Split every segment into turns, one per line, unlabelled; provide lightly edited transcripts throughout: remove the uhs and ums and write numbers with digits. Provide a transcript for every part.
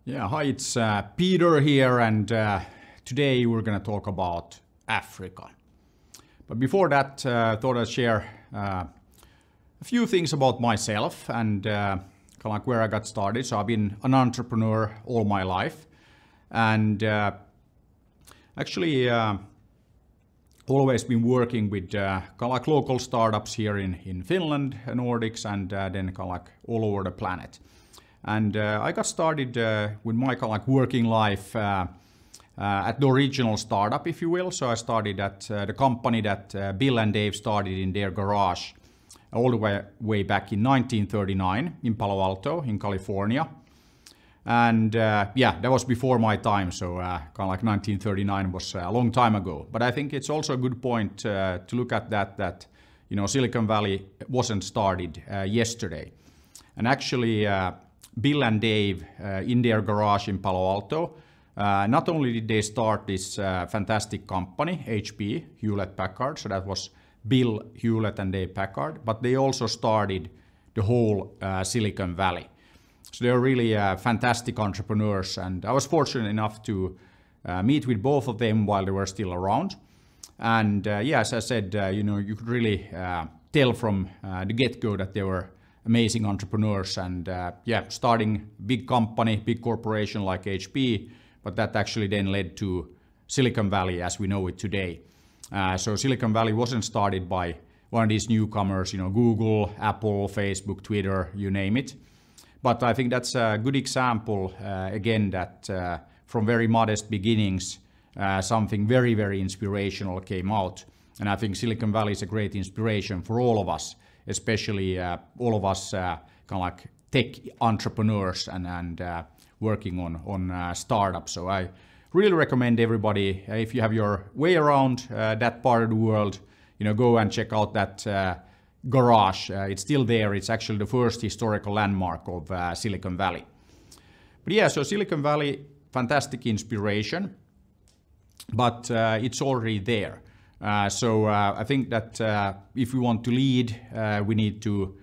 Yeah, hi, it's Peter here, and today we're going to talk about Africa. But before that, I thought I'd share a few things about myself and kind of like where I got started. So I've been an entrepreneur all my life, and actually always been working with kind of like local startups here in Finland, Nordics, and then kind of like all over the planet. And I got started with my kind of like working life at the original startup, if you will. So I started at the company that Bill and Dave started in their garage all the way back in 1939 in Palo Alto in California. And yeah, that was before my time. So kind of like 1939 was a long time ago. But I think it's also a good point to look at that you know, Silicon Valley wasn't started yesterday. And actually, Bill and Dave in their garage in Palo Alto, not only did they start this fantastic company, HP, Hewlett-Packard, so that was Bill Hewlett and Dave Packard, but they also started the whole Silicon Valley. So they're really fantastic entrepreneurs, and I was fortunate enough to meet with both of them while they were still around. And yeah, as I said, you know, you could really tell from the get-go that they were amazing entrepreneurs, and yeah, starting big company, big corporation like HP, but that actually then led to Silicon Valley as we know it today. So Silicon Valley wasn't started by one of these newcomers, you know, Google, Apple, Facebook, Twitter, you name it. But I think that's a good example, again, that from very modest beginnings, something very, very inspirational came out. And I think Silicon Valley is a great inspiration for all of us, especially all of us kind of like tech entrepreneurs and working on startups. So I really recommend everybody, if you have your way around that part of the world, you know, go and check out that garage. It's still there. It's actually the first historical landmark of Silicon Valley. But yeah, so Silicon Valley, fantastic inspiration, but it's already there. So I think that if we want to lead, we need to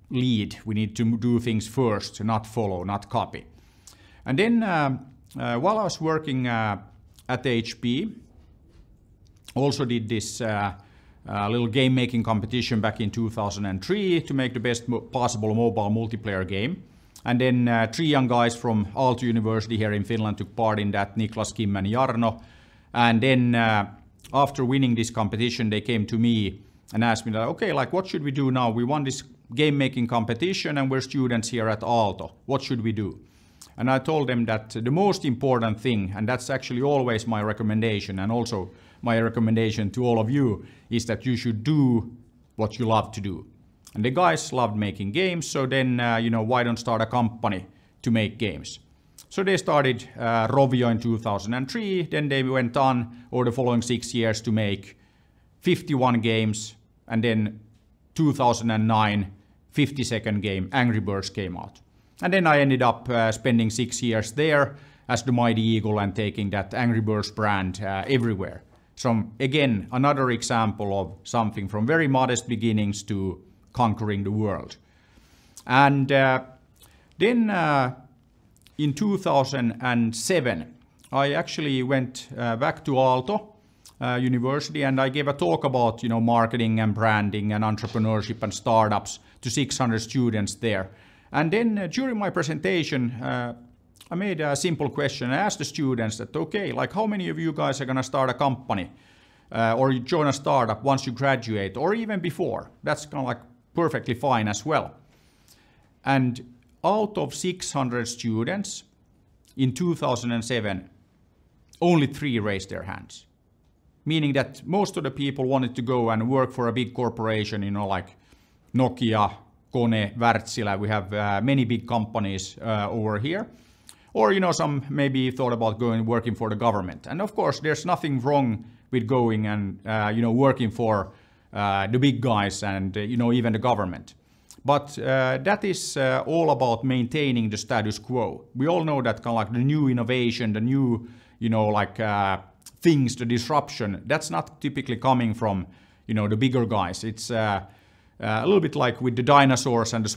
lead. We need to do things first, not follow, not copy. And then while I was working at HP, also did this little game making competition back in 2003 to make the best possible mobile multiplayer game. And then 3 young guys from Aalto University here in Finland took part in that, Niklas, Kim and Jarno. And then after winning this competition, they came to me and asked me, like, okay, like, what should we do now? We won this game-making competition and we're students here at Aalto. What should we do? And I told them that the most important thing, and that's actually always my recommendation, and also my recommendation to all of you, is that you should do what you love to do. And the guys loved making games, so then, you know, why don't start a company to make games? So they started Rovio in 2003, then they went on over the following 6 years to make 51 games, and then 2009, 52nd game, Angry Birds came out. And then I ended up spending 6 years there as the Mighty Eagle and taking that Angry Birds brand everywhere. So again, another example of something from very modest beginnings to conquering the world. And then in 2007, I actually went back to Aalto University, and I gave a talk about, you know, marketing and branding and entrepreneurship and startups to 600 students there. And then during my presentation, I made a simple question. I asked the students that, okay, like, how many of you guys are going to start a company or you join a startup once you graduate, or even before? That's kind of like perfectly fine as well. And out of 600 students in 2007, only 3 raised their hands. Meaning that most of the people wanted to go and work for a big corporation, you know, like Nokia, Kone, Wärtsilä. We have many big companies over here. Or, you know, some maybe thought about going working for the government. And of course, there's nothing wrong with going and, you know, working for the big guys and, you know, even the government. But that is all about maintaining the status quo. We all know that kind of like the new innovation, the new, you know, like things, the disruption, that's not typically coming from, you know, the bigger guys. It's a little bit like with the dinosaurs and the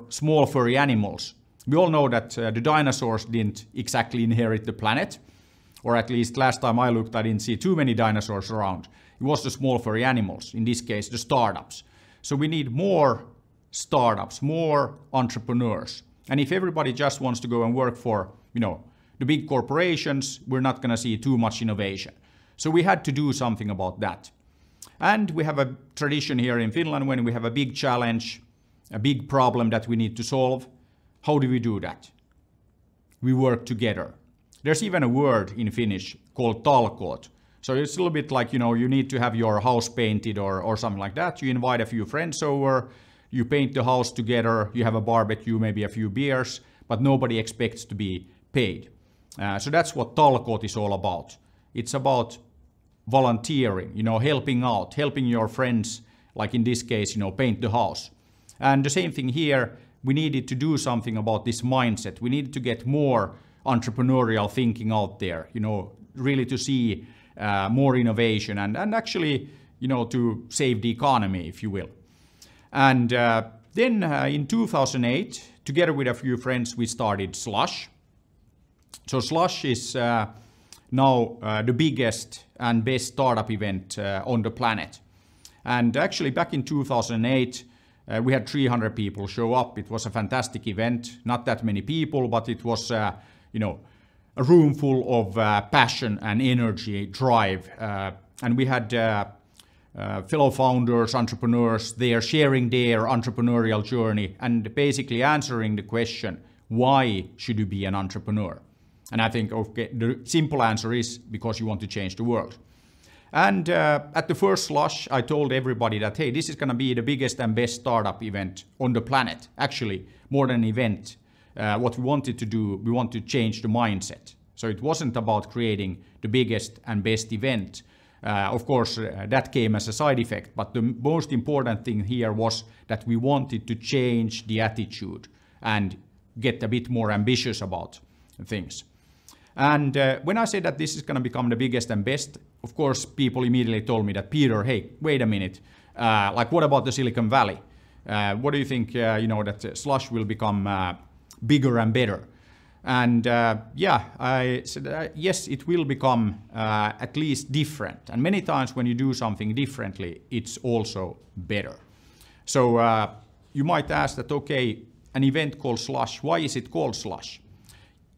small furry animals. We all know that the dinosaurs didn't exactly inherit the planet, or at least last time I looked, I didn't see too many dinosaurs around. It was the small furry animals, in this case the startups. So we need more startups, more entrepreneurs. And if everybody just wants to go and work for, the big corporations, we're not going to see too much innovation. So we had to do something about that. And we have a tradition here in Finland when we have a big challenge, a big problem that we need to solve. How do we do that? We work together. There's even a word in Finnish called talkoot. So it's a little bit like, you need to have your house painted or something like that. You invite a few friends over, you paint the house together, you have a barbecue, maybe a few beers, but nobody expects to be paid. So that's what talkoot is all about. It's about volunteering, helping out, helping your friends, like in this case, paint the house. And the same thing here, we needed to do something about this mindset. We needed to get more entrepreneurial thinking out there, really to see more innovation and actually, to save the economy, if you will. And then in 2008, together with a few friends, we started Slush. So Slush is now the biggest and best startup event on the planet. And actually back in 2008, we had 300 people show up. It was a fantastic event. Not that many people, but it was, a room full of passion and energy, drive. And we had fellow founders, entrepreneurs there sharing their entrepreneurial journey and basically answering the question, why should you be an entrepreneur? And I think, okay, the simple answer is because you want to change the world. And at the first Slush, I told everybody that, hey, this is going to be the biggest and best startup event on the planet. Actually, more than an event. What we wanted to do, we want to change the mindset. So it wasn't about creating the biggest and best event. Of course, that came as a side effect. But the most important thing here was that we wanted to change the attitude and get a bit more ambitious about things. And when I said that this is going to become the biggest and best, of course, people immediately told me that, Peter, hey, wait a minute. What about the Silicon Valley? What do you think, that Slush will become bigger and better? And I said, yes, it will become at least different. And many times when you do something differently, it's also better. So you might ask that, okay, an event called Slush, why is it called Slush?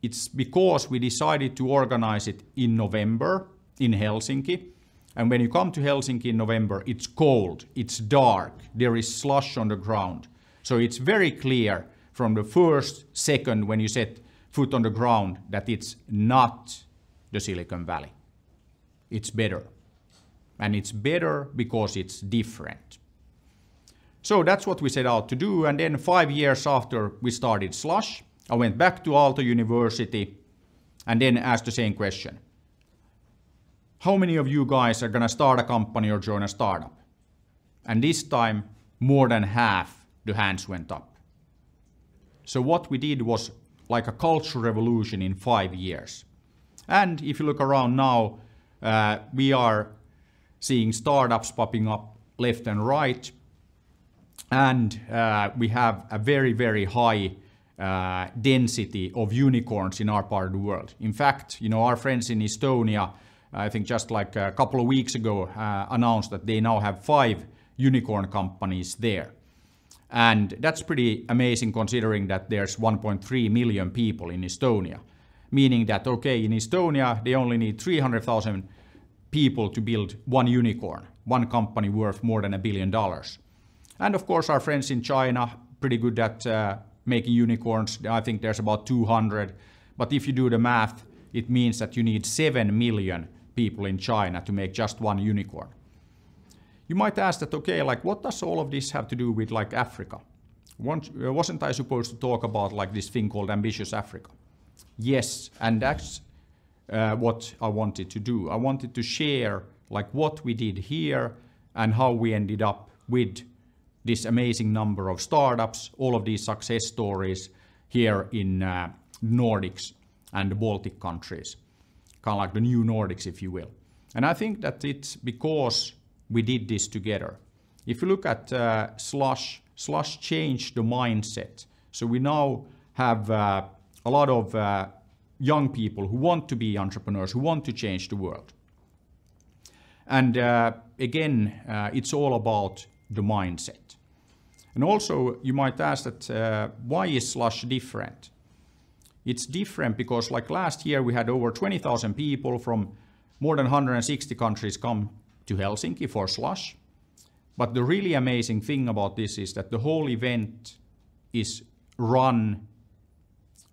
It's because we decided to organize it in November in Helsinki. And when you come to Helsinki in November, it's cold, it's dark, there is slush on the ground. So it's very clear from the first second when you set foot on the ground that it's not the Silicon Valley. It's better. And it's better because it's different. So that's what we set out to do. And then 5 years after we started Slush, I went back to Aalto University and then asked the same question. How many of you guys are going to start a company or join a startup? And this time, more than half the hands went up. So what we did was like a cultural revolution in 5 years. And if you look around now, we are seeing startups popping up left and right. And we have a very, very high density of unicorns in our part of the world. In fact, our friends in Estonia, I think just like a couple of weeks ago, announced that they now have 5 unicorn companies there. And that's pretty amazing considering that there's 1.3 million people in Estonia. Meaning that, okay, in Estonia, they only need 300,000 people to build one unicorn, one company worth more than $1 billion. And of course, our friends in China, pretty good at making unicorns. I think there's about 200. But if you do the math, it means that you need 7 million people in China to make just one unicorn. You might ask that, okay, what does all of this have to do with Africa? Wasn't I supposed to talk about this thing called Ambitious.Africa? Yes, and that's what I wanted to do. I wanted to share what we did here and how we ended up with this amazing number of startups, all of these success stories here in Nordics and the Baltic countries. Kind of like the new Nordics, if you will. And I think that it's because we did this together. If you look at Slush, Slush changed the mindset. So we now have a lot of young people who want to be entrepreneurs, who want to change the world. And again, it's all about the mindset. And also, you might ask that why is Slush different? It's different because like last year we had over 20,000 people from more than 160 countries come to Helsinki for Slush. But the really amazing thing about this is that the whole event is run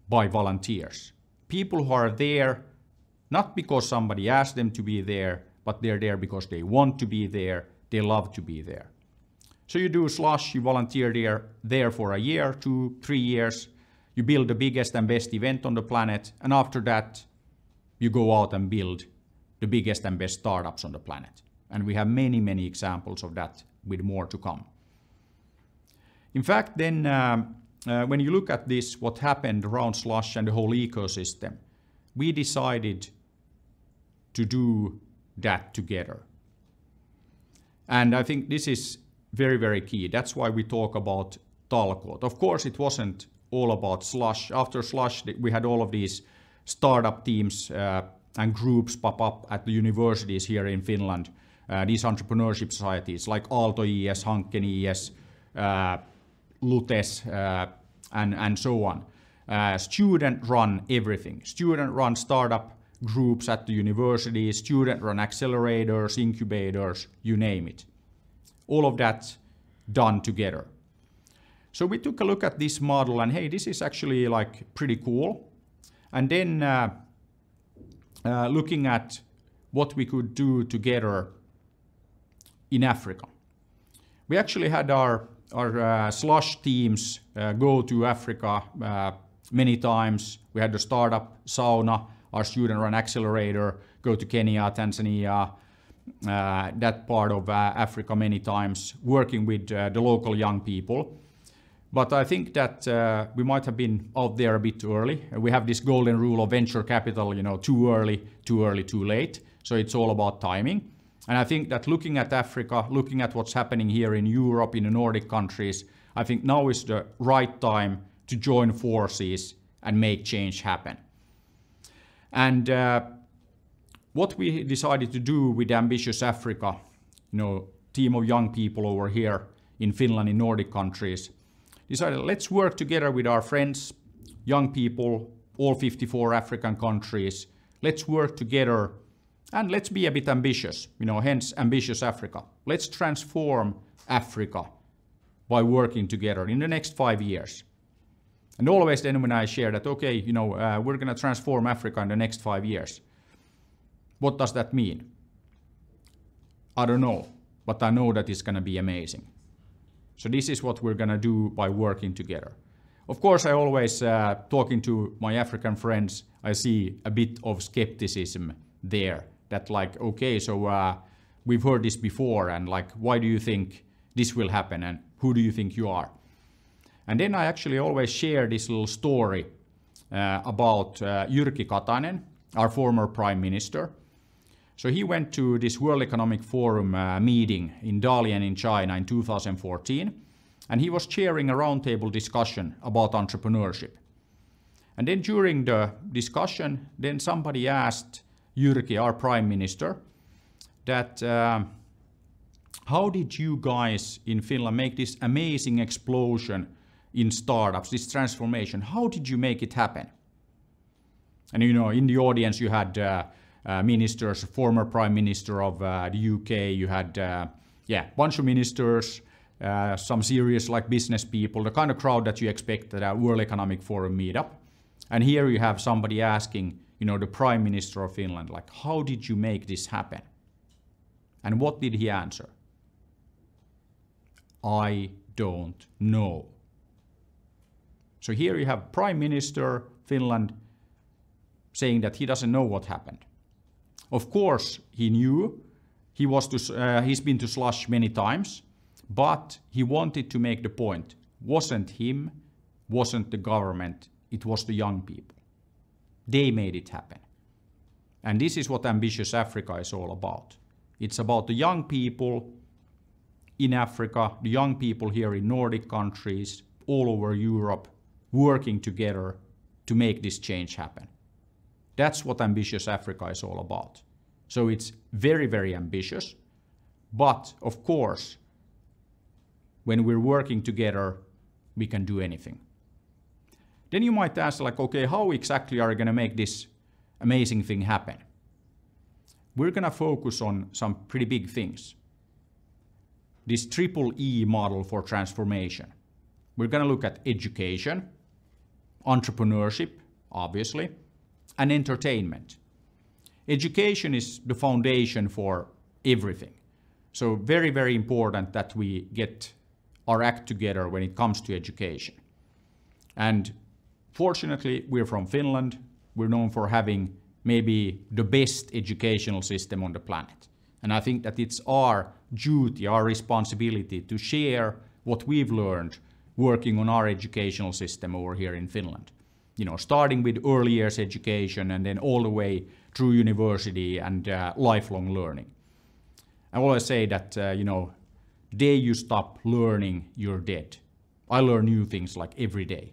by volunteers. People who are there not because somebody asked them to be there, but they're there because they want to be there, they love to be there. So you do Slush, you volunteer there for a year, 2, 3 years, you build the biggest and best event on the planet, and after that, you go out and build the biggest and best startups on the planet. And we have many, many examples of that with more to come. In fact, then, when you look at this, what happened around Slush and the whole ecosystem, we decided to do that together. And I think this is very, very key. That's why we talk about talkoot. Of course, it wasn't all about Slush. After Slush, we had all of these startup teams and groups pop up at the universities here in Finland. These entrepreneurship societies like Aalto ES, Hanken ES, Lutes, and so on. Student run everything. Student run startup groups at the universities, student run accelerators, incubators, you name it. All of that done together. So we took a look at this model and hey, this is actually like pretty cool. And then looking at what we could do together in Africa. We actually had our Slush teams go to Africa many times. We had the startup sauna, our student run accelerator, go to Kenya, Tanzania, that part of Africa many times, working with the local young people. But I think that we might have been out there a bit early. We have this golden rule of venture capital, you know, too early, too late. So it's all about timing. And I think that looking at Africa, looking at what's happening here in Europe, in the Nordic countries, I think now is the right time to join forces and make change happen. And what we decided to do with Ambitious.Africa, you know, team of young people over here in Finland, in Nordic countries, decided let's work together with our friends, young people, all 54 African countries. Let's work together and let's be a bit ambitious, you know, hence Ambitious.Africa. Let's transform Africa by working together in the next 5 years. And always then when I share that, okay, you know, we're going to transform Africa in the next 5 years. What does that mean? I don't know, but I know that it's going to be amazing. So this is what we're going to do by working together. Of course, I always, talking to my African friends, I see a bit of skepticism there. That like, okay, so we've heard this before and like, why do you think this will happen and who do you think you are? And then I actually always share this little story about Jyrki Katainen, our former prime minister. So he went to this World Economic Forum meeting in Dalian in China in 2014, and he was chairing a roundtable discussion about entrepreneurship. And then during the discussion, then somebody asked Jyrki, our prime minister, that how did you guys in Finland make this amazing explosion in startups, this transformation? How did you make it happen? And you know, in the audience you had ministers, former prime minister of the UK, you had bunch of ministers, some serious like business people, the kind of crowd that you expect at a World Economic Forum meetup. And here you have somebody asking, you know, the prime minister of Finland, like, how did you make this happen? And what did he answer? I don't know. So here you have Prime Minister Finland saying that he doesn't know what happened. Of course, he knew. He's been to Slush many times, but he wanted to make the point. Wasn't him, wasn't the government, it was the young people. They made it happen. And this is what Ambitious.Africa is all about. It's about the young people in Africa, the young people here in Nordic countries, all over Europe, working together to make this change happen. That's what Ambitious Africa is all about. So it's very, very ambitious. But of course, when we're working together, we can do anything. Then you might ask, like, okay, how exactly are we going to make this amazing thing happen? We're going to focus on some pretty big things. This triple E model for transformation. We're going to look at education, entrepreneurship, obviously, and entertainment. Education is the foundation for everything. So very, very important that we get our act together when it comes to education. And fortunately, we're from Finland. We're known for having maybe the best educational system on the planet. And I think that it's our duty, our responsibility to share what we've learned working on our educational system over here in Finland. You know, starting with early years education and then all the way through university and lifelong learning. I always say that, you know, the day you stop learning, you're dead. I learn new things like every day.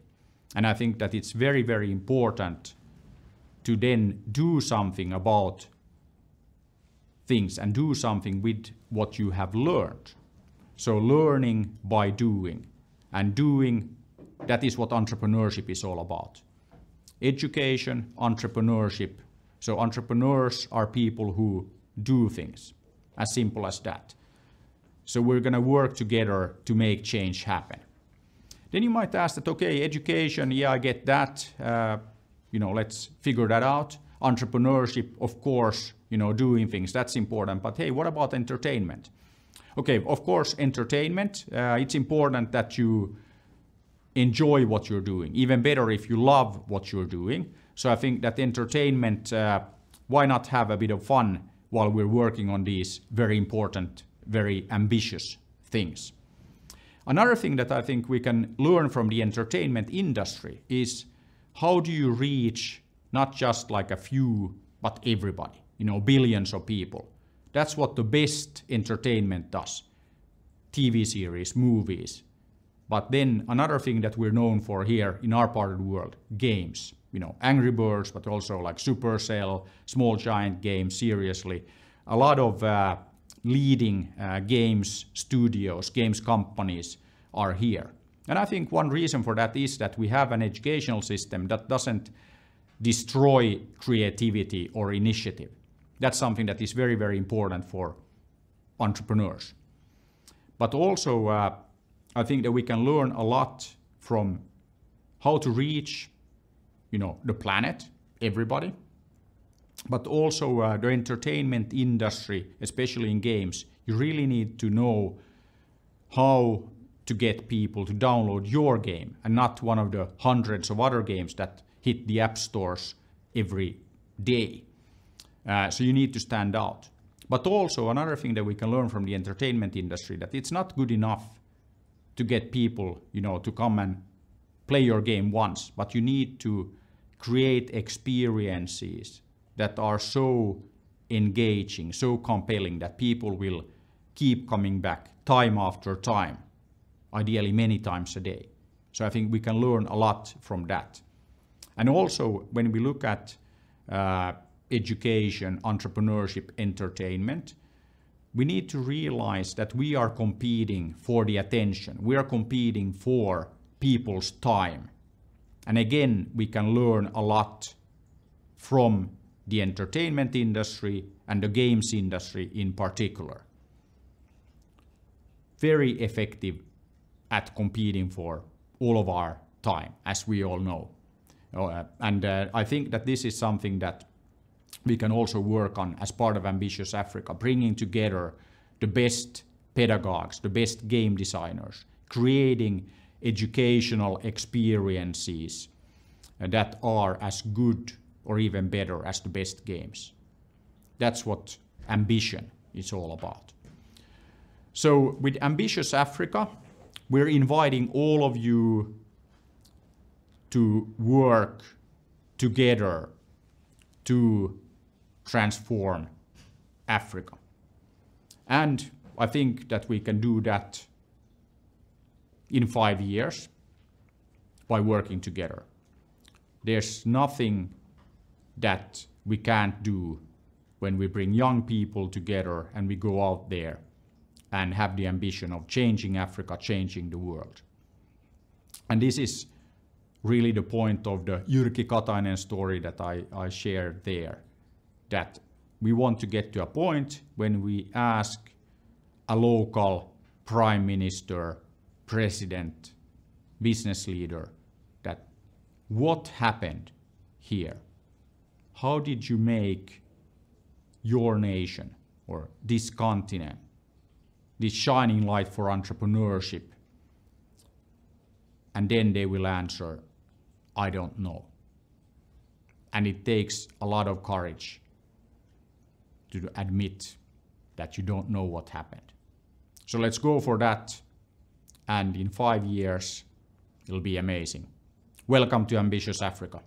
And I think that it's very, very important to then do something about things and do something with what you have learned. So learning by doing, and doing, that is what entrepreneurship is all about. Education, entrepreneurship. So entrepreneurs are people who do things, as simple as that. So we're going to work together to make change happen. Then you might ask that, okay, education, yeah, I get that. You know, let's figure that out. Entrepreneurship, of course, you know, doing things, that's important. But hey, what about entertainment? Okay, of course, entertainment, it's important that you enjoy what you're doing. Even better if you love what you're doing. So I think that entertainment, why not have a bit of fun while we're working on these very important, very ambitious things. Another thing that I think we can learn from the entertainment industry is how do you reach not just like a few, but everybody, you know, billions of people. That's what the best entertainment does. TV series, movies. But then another thing that we're known for here in our part of the world, games. You know, Angry Birds, but also like Supercell, Small Giant Games, seriously. A lot of leading games studios, games companies are here. And I think one reason for that is that we have an educational system that doesn't destroy creativity or initiative. That's something that is very, very important for entrepreneurs. But also, I think that we can learn a lot from how to reach, you know, the planet, everybody, but also the entertainment industry, especially in games. You really need to know how to get people to download your game and not one of the hundreds of other games that hit the app stores every day. So you need to stand out. But also another thing that we can learn from the entertainment industry, that it's not good enough to get people, you know, to come and play your game once, but you need to create experiences that are so engaging, so compelling that people will keep coming back time after time, ideally many times a day. So I think we can learn a lot from that. And also when we look at education, entrepreneurship, entertainment, we need to realize that we are competing for the attention. We are competing for people's time. And again, we can learn a lot from the entertainment industry and the games industry in particular. Very effective at competing for all of our time, as we all know. And I think that this is something that we can also work on as part of Ambitious Africa, bringing together the best pedagogues, the best game designers, creating educational experiences that are as good or even better as the best games. That's what ambition is all about. So with Ambitious Africa, we're inviting all of you to work together to transform Africa. And I think that we can do that in 5 years. by working together. There's nothing that we can't do when we bring young people together and we go out there and have the ambition of changing Africa, changing the world. And this is really the point of the Jyrki Katainen story that I shared there, that we want to get to a point when we ask a local prime minister, president, business leader, that what happened here? How did you make your nation or this continent this shining light for entrepreneurship? And then they will answer, I don't know. And it takes a lot of courage to admit that you don't know what happened. So let's go for that. And in 5 years, it'll be amazing. Welcome to Ambitious Africa.